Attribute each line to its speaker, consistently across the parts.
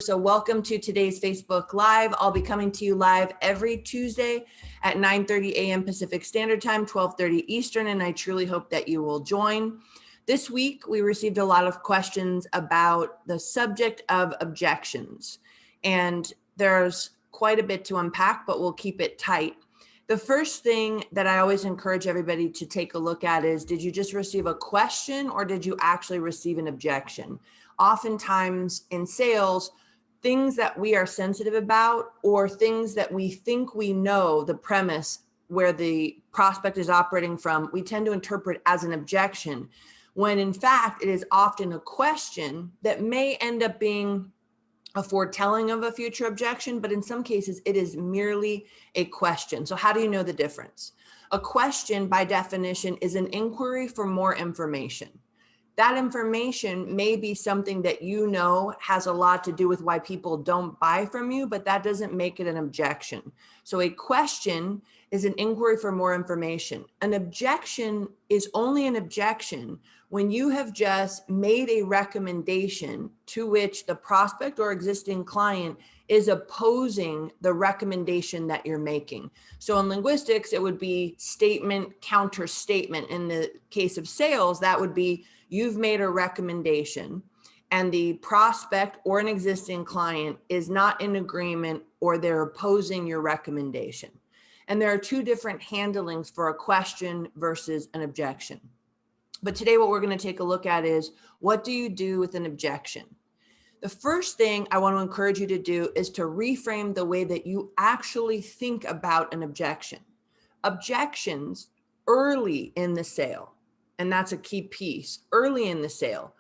Speaker 1: So welcome to today's Facebook Live. I'll be coming to you live every Tuesday at 9:30 a.m. Pacific Standard Time, 12:30 Eastern, and I truly hope that you will join. This week, we received a lot of questions about the subject of objections, and there's quite a bit to unpack, but we'll keep it tight. The first thing that I always encourage everybody to take a look at is, did you just receive a question or did you actually receive an objection? Oftentimes in sales, things that we are sensitive about or things that we think we know the premise where the prospect is operating from, we tend to interpret as an objection, when in fact it is often a question that may end up being a foretelling of a future objection, but in some cases it is merely a question. So how do you know the difference? A question by definition is an inquiry for more information. That information may be something that you know has a lot to do with why people don't buy from you, but that doesn't make it an objection. So a question is an inquiry for more information. An objection is only an objection when you have just made a recommendation to which the prospect or existing client is opposing the recommendation that you're making. So in linguistics, it would be statement, counter statement. In the case of sales, that would be you've made a recommendation and the prospect or an existing client is not in agreement or they're opposing your recommendation. And there are two different handlings for a question versus an objection. But today what we're going to take a look at is, what do you do with an objection? The first thing I want to encourage you to do is to reframe the way that you actually think about an objection. Objections early in the sale, and that's a key piece, early in the sale,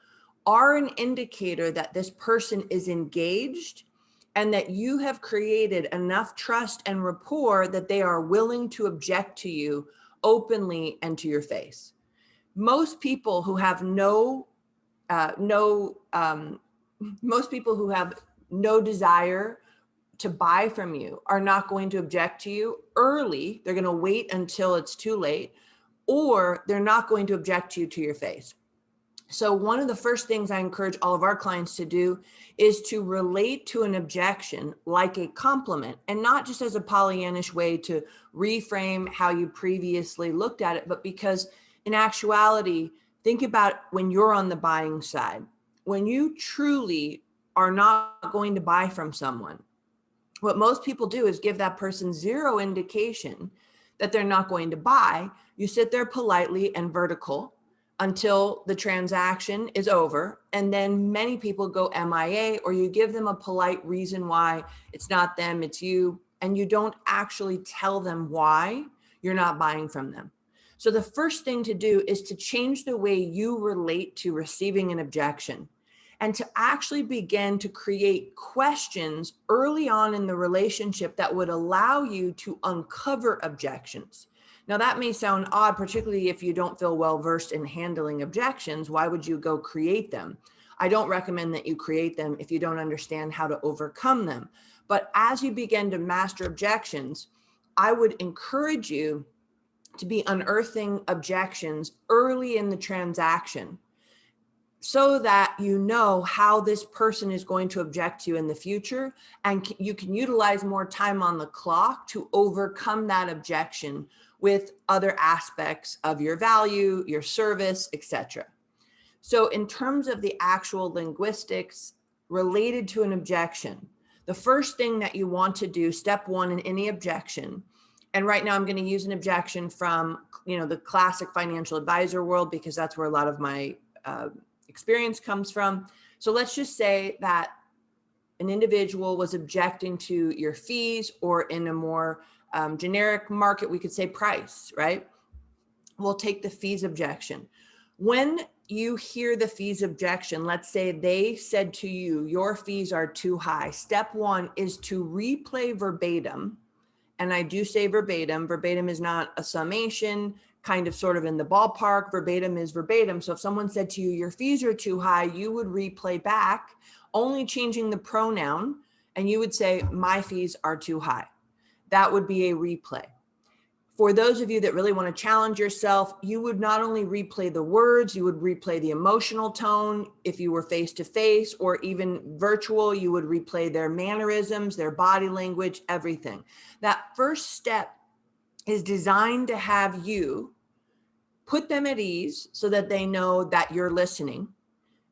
Speaker 1: are an indicator that this person is engaged and that you have created enough trust and rapport that they are willing to object to you openly and to your face. Most people who have no desire to buy from you are not going to object to you early. They're going to wait until it's too late, or they're not going to object to you to your face. So one of the first things I encourage all of our clients to do is to relate to an objection like a compliment, and not just as a Pollyannish way to reframe how you previously looked at it, but because in actuality, think about when you're on the buying side. When you truly are not going to buy from someone, what most people do is give that person zero indication that they're not going to buy. You sit there politely and vertical until the transaction is over. And then many people go MIA, or you give them a polite reason why it's not them, it's you. And you don't actually tell them why you're not buying from them. So the first thing to do is to change the way you relate to receiving an objection, and to actually begin to create questions early on in the relationship that would allow you to uncover objections. Now that may sound odd, particularly if you don't feel well versed in handling objections. Why would you go create them? I don't recommend that you create them if you don't understand how to overcome them. But as you begin to master objections, I would encourage you to be unearthing objections early in the transaction, so that you know how this person is going to object to you in the future, and you can utilize more time on the clock to overcome that objection with other aspects of your value, your service, etc. So in terms of the actual linguistics related to an objection, the first thing that you want to do, step one in any objection, and right now I'm going to use an objection from the classic financial advisor world, because that's where a lot of my experience comes from. So let's just say that an individual was objecting to your fees, or in a more generic market, we could say price, right? We'll take the fees objection. When you hear the fees objection, let's say they said to you, your fees are too high. Step one is to replay verbatim. And I do say verbatim. Verbatim is not a summation, kind of sort of in the ballpark. Verbatim is verbatim. So if someone said to you, your fees are too high, you would replay back, only changing the pronoun, and you would say, my fees are too high. That would be a replay. For those of you that really want to challenge yourself, you would not only replay the words, you would replay the emotional tone. If you were face to face or even virtual, you would replay their mannerisms, their body language, everything. That first step is designed to have you put them at ease so that they know that you're listening.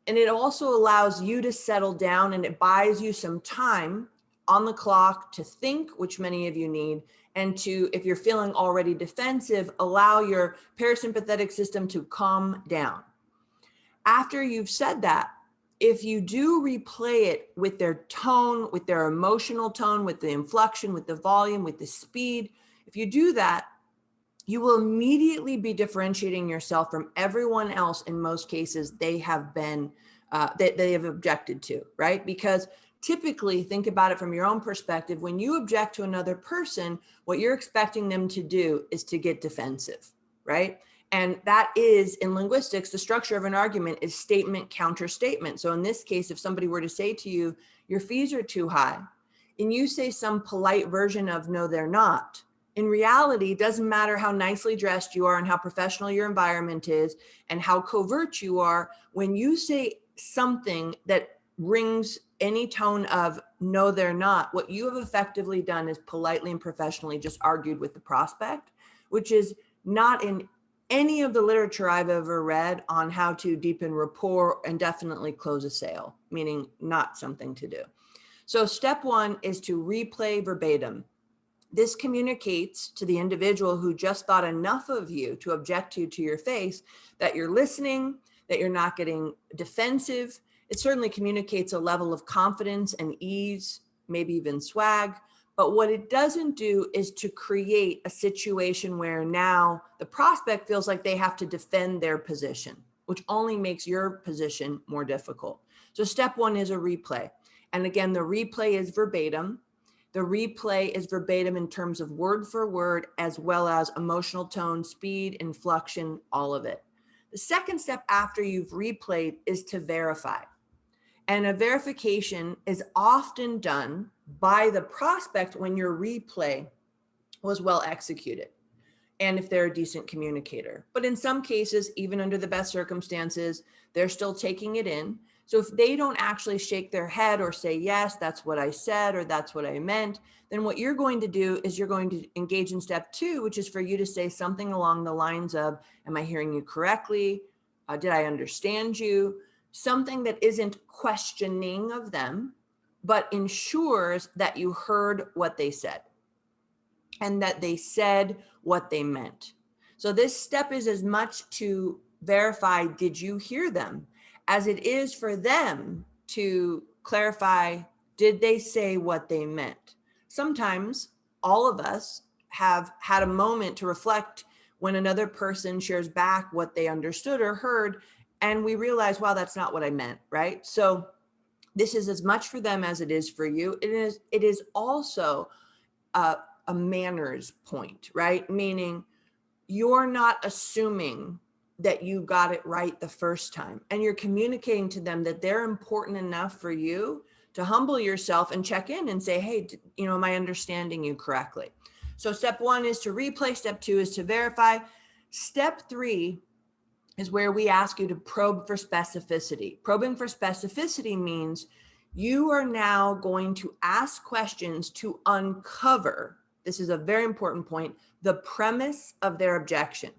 Speaker 1: And it also allows you to settle down, and it buys you some time on the clock to think, which many of you need, and to, if you're feeling already defensive, allow your parasympathetic system to calm down. After you've said that, if you do replay it with their tone, with their emotional tone, with the inflection, with the volume, with the speed, if you do that, you will immediately be differentiating yourself from everyone else. In most cases, they have been, they have objected to, right? Because typically, think about it from your own perspective. When you object to another person, what you're expecting them to do is to get defensive, right? And that is, in linguistics, the structure of an argument is statement, counter statement. So in this case, if somebody were to say to you, your fees are too high, and you say some polite version of, no, they're not. In reality, it doesn't matter how nicely dressed you are and how professional your environment is and how covert you are. When you say something that rings any tone of, no, they're not, what you have effectively done is politely and professionally just argued with the prospect, which is not in any of the literature I've ever read on how to deepen rapport and definitely close a sale, meaning not something to do. So step one is to replay verbatim. This communicates to the individual who just thought enough of you to object to your face that you're listening, that you're not getting defensive. It certainly communicates a level of confidence and ease, maybe even swag. But what it doesn't do is to create a situation where now the prospect feels like they have to defend their position, which only makes your position more difficult. So step one is a replay. And again, the replay is verbatim. The replay is verbatim in terms of word for word, as well as emotional tone, speed, inflection, all of it. The second step after you've replayed is to verify. And a verification is often done by the prospect when your replay was well executed and if they're a decent communicator. But in some cases, even under the best circumstances, they're still taking it in. So if they don't actually shake their head or say, yes, that's what I said, or that's what I meant, then what you're going to do is you're going to engage in step two, which is for you to say something along the lines of, am I hearing you correctly? Did I understand you? Something that isn't questioning of them, but ensures that you heard what they said and that they said what they meant. So this step is as much to verify, did you hear them, as it is for them to clarify, did they say what they meant? Sometimes all of us have had a moment to reflect when another person shares back what they understood or heard, and we realize, wow, that's not what I meant, right? So this is as much for them as it is for you. It is also a manners point, right? Meaning you're not assuming that you got it right the first time, and you're communicating to them that they're important enough for you to humble yourself and check in and say, hey, am I understanding you correctly? So step one is to replay. Step two is to verify. Step three is where we ask you to probe for specificity. Probing for specificity means you are now going to ask questions to uncover, this is a very important point, the premise of their objection.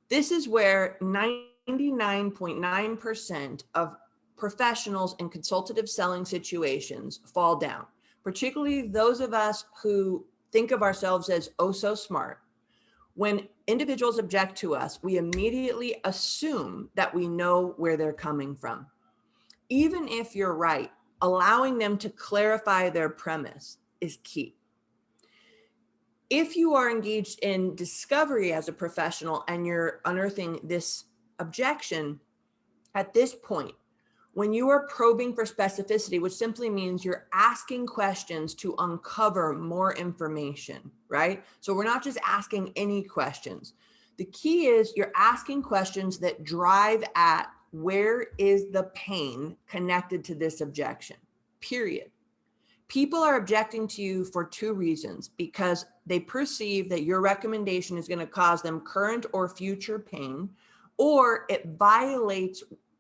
Speaker 1: This is where 99.9% of professionals in consultative selling situations fall down, particularly those of us who think of ourselves as oh so smart. When individuals object to us, we immediately assume that we know where they're coming from. Even if you're right, allowing them to clarify their premise is key. If you are engaged in discovery as a professional and you're unearthing this objection, at this point, when you are probing for specificity, which simply means you're asking questions to uncover more information, right? So we're not just asking any questions. The key is you're asking questions that drive at where is the pain connected to this objection, period. People are objecting to you for two reasons: because they perceive that your recommendation is going to cause them current or future pain, or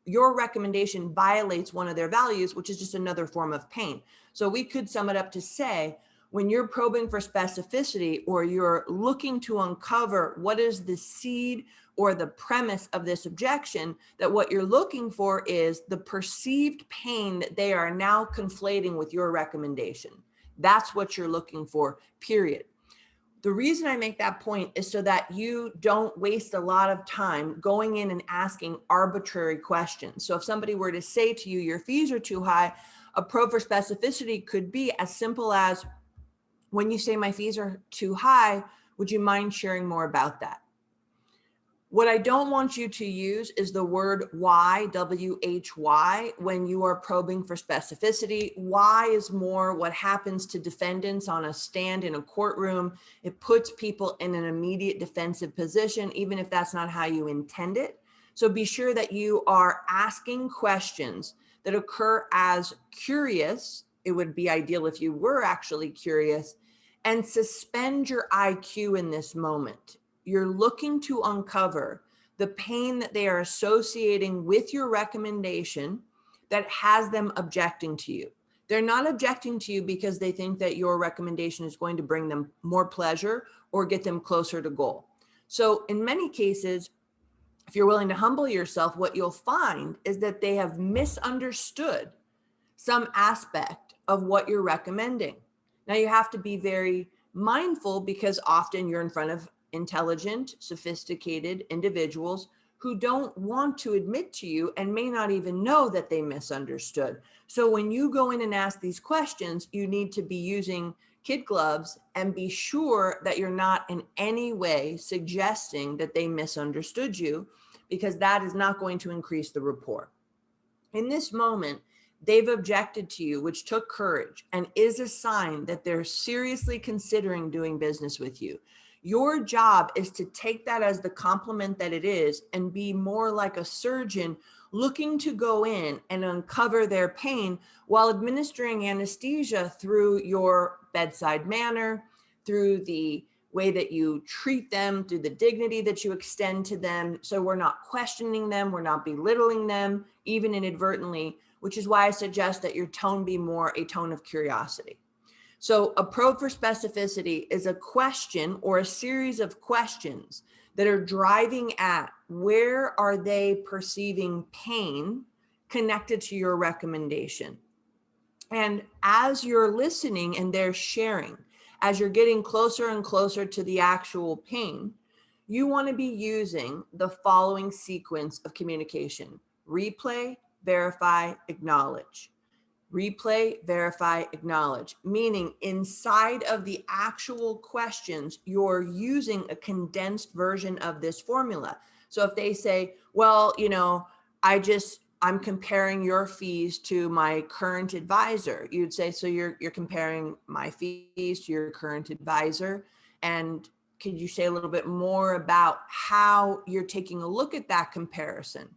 Speaker 1: your recommendation violates one of their values, which is just another form of pain. So we could sum it up to say, when you're probing for specificity, or you're looking to uncover what is the seed or the premise of this objection, that what you're looking for is the perceived pain that they are now conflating with your recommendation. That's what you're looking for, period. The reason I make that point is so that you don't waste a lot of time going in and asking arbitrary questions. So if somebody were to say to you, your fees are too high, a probe for specificity could be as simple as, when you say my fees are too high, would you mind sharing more about that? What I don't want you to use is the word why, W-H-Y, when you are probing for specificity. Why is more what happens to defendants on a stand in a courtroom. It puts people in an immediate defensive position, even if that's not how you intend it. So be sure that you are asking questions that occur as curious. It would be ideal if you were actually curious, and suspend your IQ in this moment. You're looking to uncover the pain that they are associating with your recommendation that has them objecting to you. They're not objecting to you because they think that your recommendation is going to bring them more pleasure or get them closer to goal. So in many cases, if you're willing to humble yourself, what you'll find is that they have misunderstood some aspect of what you're recommending. Now you have to be very mindful, because often you're in front of intelligent, sophisticated individuals who don't want to admit to you and may not even know that they misunderstood. So when you go in and ask these questions, you need to be using kid gloves and be sure that you're not in any way suggesting that they misunderstood you, because that is not going to increase the rapport. In this moment, they've objected to you, which took courage and is a sign that they're seriously considering doing business with you. Your job is to take that as the compliment that it is and be more like a surgeon looking to go in and uncover their pain while administering anesthesia through your bedside manner, through the way that you treat them, through the dignity that you extend to them. So we're not questioning them, we're not belittling them, even inadvertently, which is why I suggest that your tone be more a tone of curiosity. So a probe for specificity is a question or a series of questions that are driving at where are they perceiving pain connected to your recommendation. And as you're listening and they're sharing, as you're getting closer and closer to the actual pain, you want to be using the following sequence of communication: replay, verify, acknowledge. Replay, verify, acknowledge, meaning inside of the actual questions, you're using a condensed version of this formula. So if they say, well, I'm comparing your fees to my current advisor, you'd say, so you're comparing my fees to your current advisor. And could you say a little bit more about how you're taking a look at that comparison?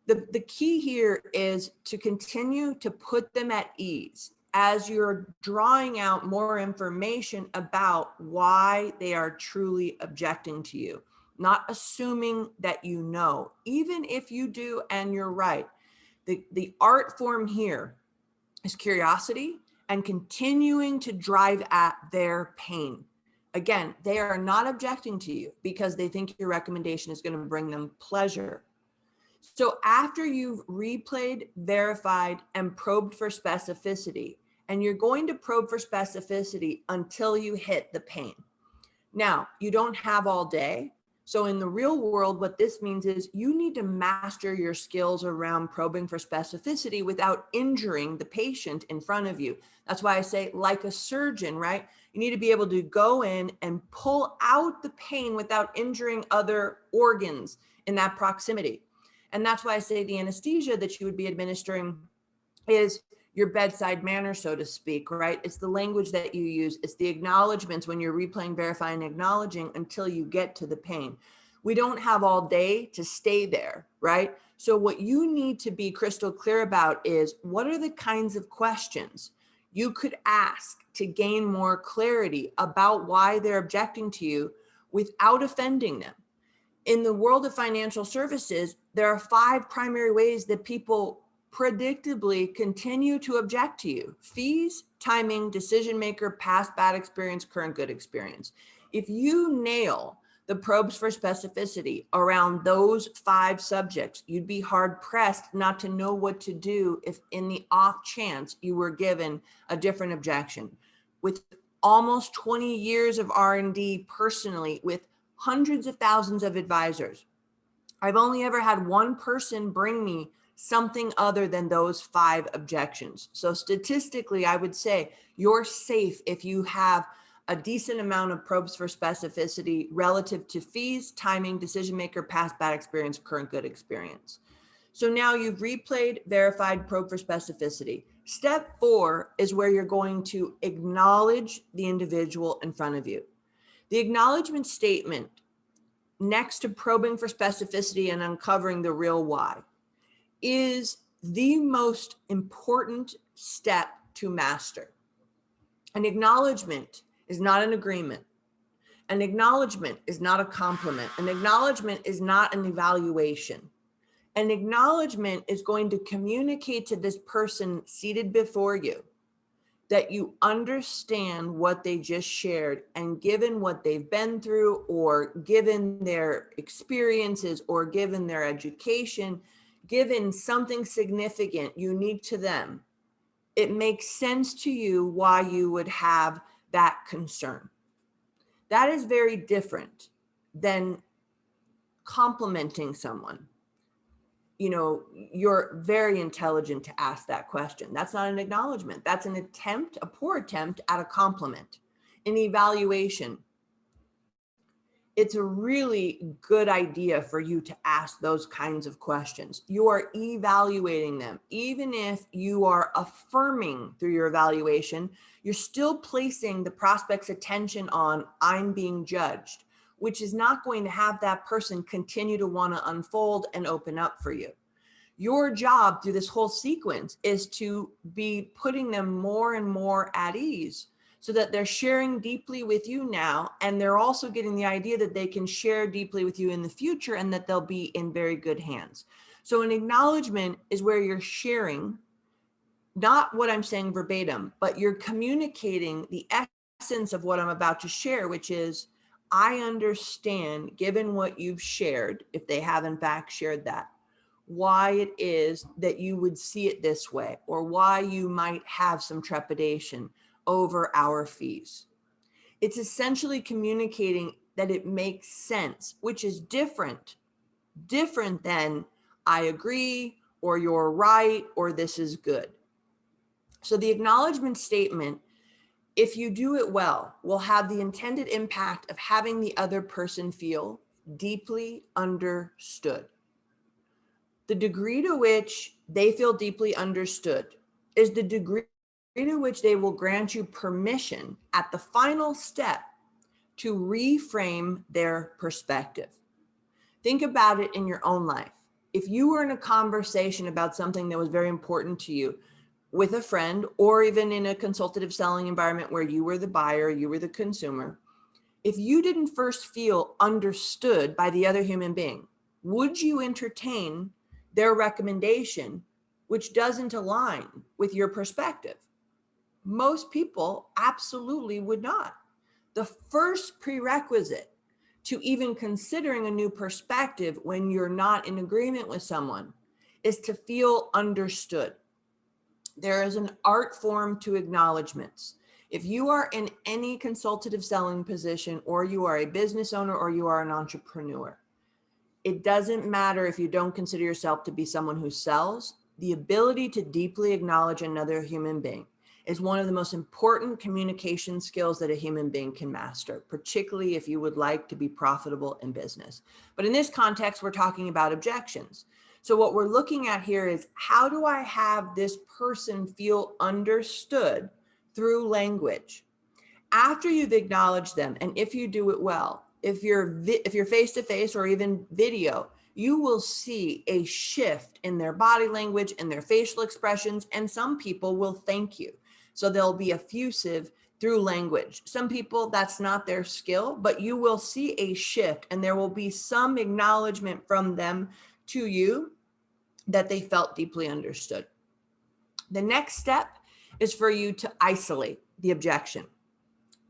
Speaker 1: The key here is to continue to put them at ease as you're drawing out more information about why they are truly objecting to you, not assuming that you know, even if you do and you're right. The art form here is curiosity and continuing to drive at their pain. Again, they are not objecting to you because they think your recommendation is going to bring them pleasure. So after you've replayed, verified, and probed for specificity, and you're going to probe for specificity until you hit the pain. Now, you don't have all day. So in the real world, what this means is you need to master your skills around probing for specificity without injuring the patient in front of you. That's why I say, like a surgeon, right? You need to be able to go in and pull out the pain without injuring other organs in that proximity. And that's why I say the anesthesia that you would be administering is your bedside manner, so to speak, right? It's the language that you use. It's the acknowledgments when you're replaying, verifying, acknowledging until you get to the pain. We don't have all day to stay there, right? So what you need to be crystal clear about is, what are the kinds of questions You could ask to gain more clarity about why they're objecting to you without offending them. In the world of financial services, there are 5 primary ways that people predictably continue to object to you: fees, timing, decision maker, past bad experience, current good experience. If you nail the probes for specificity around those 5 subjects, you'd be hard pressed not to know what to do if in the off chance you were given a different objection. With almost 20 years of R&D personally, with hundreds of thousands of advisors, I've only ever had one person bring me something other than those 5 objections. So statistically, I would say you're safe if you have a decent amount of probes for specificity relative to fees, timing, decision maker, past bad experience, current good experience. So now you've replayed, verified, probe for specificity. Step 4 is where you're going to acknowledge the individual in front of you. The acknowledgement statement, next to probing for specificity and uncovering the real why, is the most important step to master. An acknowledgement is not an agreement. An acknowledgement is not a compliment. An acknowledgement is not an evaluation. An acknowledgement is going to communicate to this person seated before you that you understand what they just shared, and given what they've been through, or given their experiences, or given their education, given something significant, unique to them, it makes sense to you why you would have that concern. That is very different than complimenting someone. You know, you're very intelligent to ask that question. That's not an acknowledgement. That's an attempt, a poor attempt at a compliment. An evaluation. It's a really good idea for you to ask those kinds of questions. You are evaluating them. Even if you are affirming through your evaluation, you're still placing the prospect's attention on "I'm being judged," which is not going to have that person continue to want to unfold and open up for you. Your job through this whole sequence is to be putting them more and more at ease, so that they're sharing deeply with you now, and they're also getting the idea that they can share deeply with you in the future, and that they'll be in very good hands. So an acknowledgement is where you're sharing, not what I'm saying verbatim, but you're communicating the essence of what I'm about to share, which is, I understand, given what you've shared, if they have in fact shared that, why it is that you would see it this way, or why you might have some trepidation over our fees. It's essentially communicating that it makes sense, which is different than "I agree," or "you're right," or "this is good." So the acknowledgement statement, if you do it well, will have the intended impact of having the other person feel deeply understood. The degree to which they feel deeply understood is the degree to which they will grant you permission at the final step to reframe their perspective. Think about it in your own life. If you were in a conversation about something that was very important to you with a friend, or even in a consultative selling environment where you were the buyer, you were the consumer, if you didn't first feel understood by the other human being, would you entertain their recommendation, which doesn't align with your perspective? Most people absolutely would not. The first prerequisite to even considering a new perspective when you're not in agreement with someone is to feel understood. There is an art form to acknowledgments. If you are in any consultative selling position, or you are a business owner, or you are an entrepreneur, it doesn't matter if you don't consider yourself to be someone who sells. The ability to deeply acknowledge another human being is one of the most important communication skills that a human being can master, particularly if you would like to be profitable in business. But in this context, we're talking about objections. So what we're looking at here is, how do I have this person feel understood through language? After you've acknowledged them, and if you do it well, if you're face-to-face or even video, you will see a shift in their body language and their facial expressions, and some people will thank you. So they'll be effusive through language. Some people, that's not their skill, but you will see a shift and there will be some acknowledgement from them to you that they felt deeply understood. The next step is for you to isolate the objection.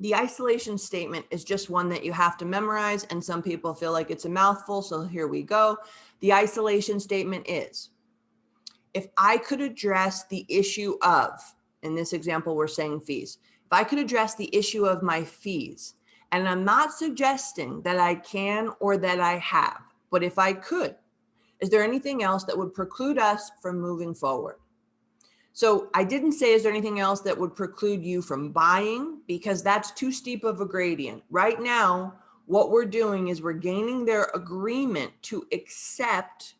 Speaker 1: The isolation statement is just one that you have to memorize, and some people feel like it's a mouthful, so here we go. The isolation statement is, if I could address the issue of, in this example, we're saying fees. If I could address the issue of my fees, and I'm not suggesting that I can or that I have, but if I could, is there anything else that would preclude us from moving forward? So I didn't say, is there anything else that would preclude you from buying? Because that's too steep of a gradient. Right now, what we're doing is we're gaining their agreement to accept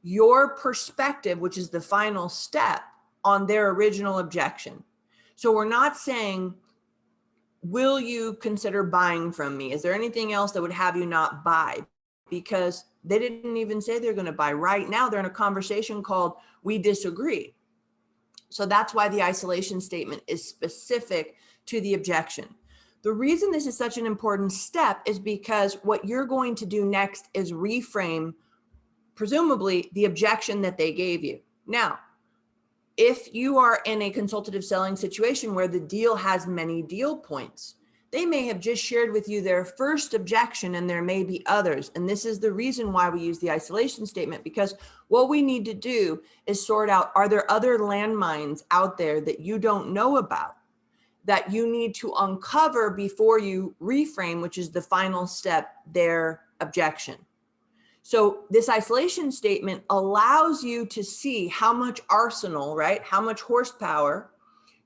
Speaker 1: your perspective, which is the final step on their original objection. So we're not saying, will you consider buying from me? Is there anything else that would have you not buy? Because they didn't even say they're going to buy. Right now, they're in a conversation called we disagree. So that's why the isolation statement is specific to the objection. The reason this is such an important step is because what you're going to do next is reframe, presumably, the objection that they gave you. Now, if you are in a consultative selling situation where the deal has many deal points, they may have just shared with you their first objection and there may be others. And this is the reason why we use the isolation statement, because what we need to do is sort out, are there other landmines out there that you don't know about that you need to uncover before you reframe, which is the final step, their objection. So this isolation statement allows you to see how much arsenal, right? How much horsepower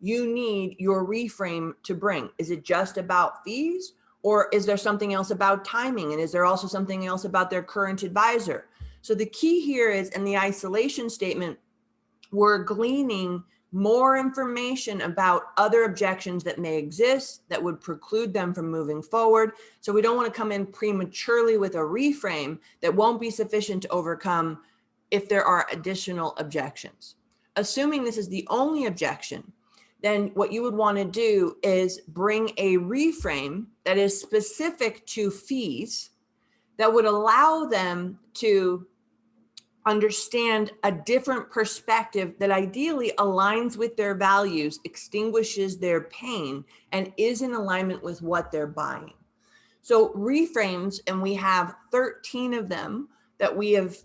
Speaker 1: you need your reframe to bring. Is it just about fees, or is there something else about timing? And is there also something else about their current advisor? So the key here is, in the isolation statement, we're gleaning more information about other objections that may exist that would preclude them from moving forward. So we don't want to come in prematurely with a reframe that won't be sufficient to overcome if there are additional objections. Assuming this is the only objection, then what you would want to do is bring a reframe that is specific to fees that would allow them to understand a different perspective that ideally aligns with their values, extinguishes their pain, and is in alignment with what they're buying. So reframes, and we have 13 of them that we have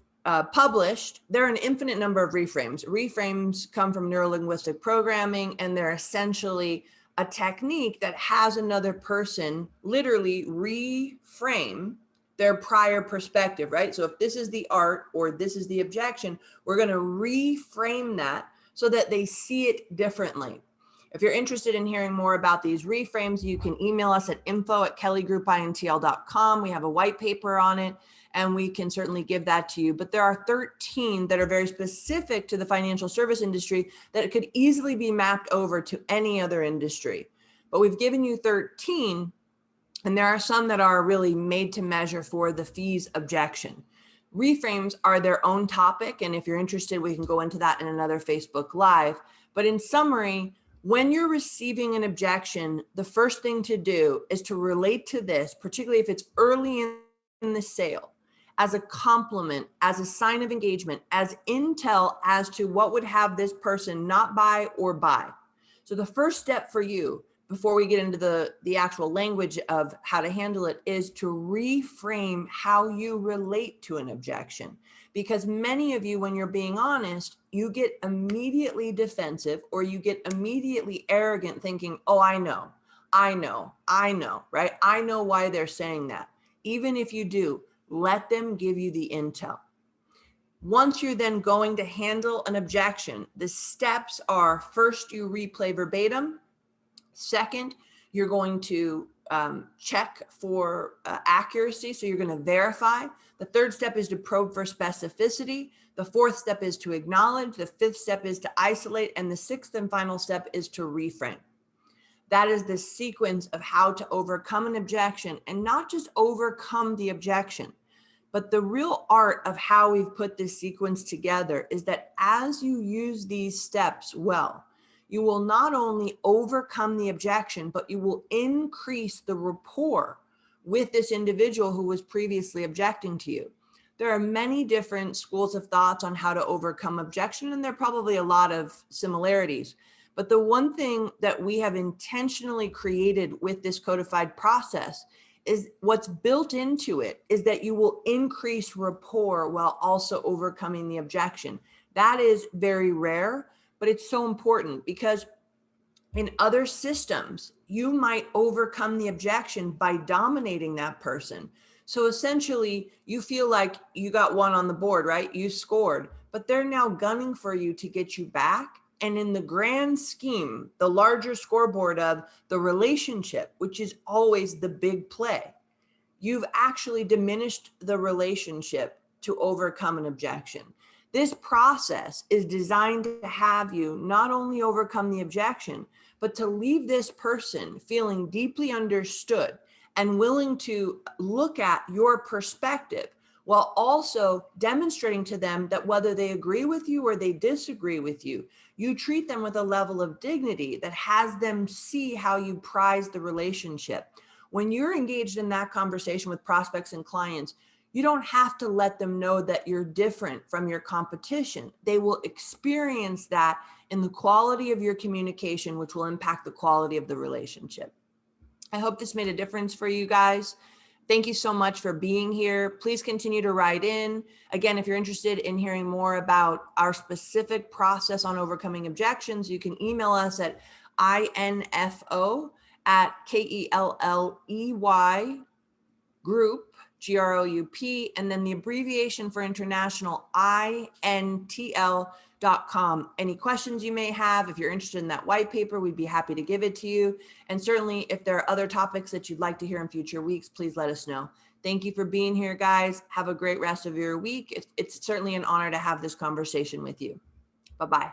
Speaker 1: published. There are an infinite number of reframes. Reframes come from neurolinguistic programming, and they're essentially a technique that has another person literally reframe their prior perspective, right? So if this is the art or this is the objection, we're going to reframe that so that they see it differently. If you're interested in hearing more about these reframes, you can email us at info@kellygroupintl.com. We have a white paper on it, and we can certainly give that to you. But there are 13 that are very specific to the financial service industry that could easily be mapped over to any other industry. But we've given you 13, and there are some that are really made to measure for the fees objection. Reframes are their own topic, and if you're interested, we can go into that in another Facebook Live. But in summary, when you're receiving an objection, the first thing to do is to relate to this, particularly if it's early in the sale, as a compliment, as a sign of engagement, as intel as to what would have this person not buy or buy. So the first step for you, before we get into the actual language of how to handle it, is to reframe how you relate to an objection. Because many of you, when you're being honest, you get immediately defensive or you get immediately arrogant thinking, oh, I know, right? I know why they're saying that. Even if you do, let them give you the intel. Once you're then going to handle an objection, the steps are: first, you replay verbatim. Second, you're going to check for accuracy. So you're going to verify. The third step is to probe for specificity. The fourth step is to acknowledge. The fifth step is to isolate. And the sixth and final step is to reframe. That is the sequence of how to overcome an objection, and not just overcome the objection, but the real art of how we've put this sequence together is that as you use these steps well, you will not only overcome the objection, but you will increase the rapport with this individual who was previously objecting to you. There are many different schools of thoughts on how to overcome objection, and there are probably a lot of similarities. But the one thing that we have intentionally created with this codified process is what's built into it is that you will increase rapport while also overcoming the objection. That is very rare, but it's so important because in other systems, you might overcome the objection by dominating that person. So essentially, you feel like you got one on the board, right? You scored, but they're now gunning for you to get you back. And in the grand scheme, the larger scoreboard of the relationship, which is always the big play, you've actually diminished the relationship to overcome an objection. This process is designed to have you not only overcome the objection, but to leave this person feeling deeply understood and willing to look at your perspective, while also demonstrating to them that whether they agree with you or they disagree with you, you treat them with a level of dignity that has them see how you prize the relationship. When you're engaged in that conversation with prospects and clients, you don't have to let them know that you're different from your competition. They will experience that in the quality of your communication, which will impact the quality of the relationship. I hope this made a difference for you guys. Thank you so much for being here. Please continue to write in. Again, if you're interested in hearing more about our specific process on overcoming objections, you can email us at info@KELLEY group, GROUP, and then the abbreviation for international, INTL.com. Any questions you may have, if you're interested in that white paper, we'd be happy to give it to you. And certainly if there are other topics that you'd like to hear in future weeks, please let us know. Thank you for being here, guys. Have a great rest of your week. It's certainly an honor to have this conversation with you. Bye-bye.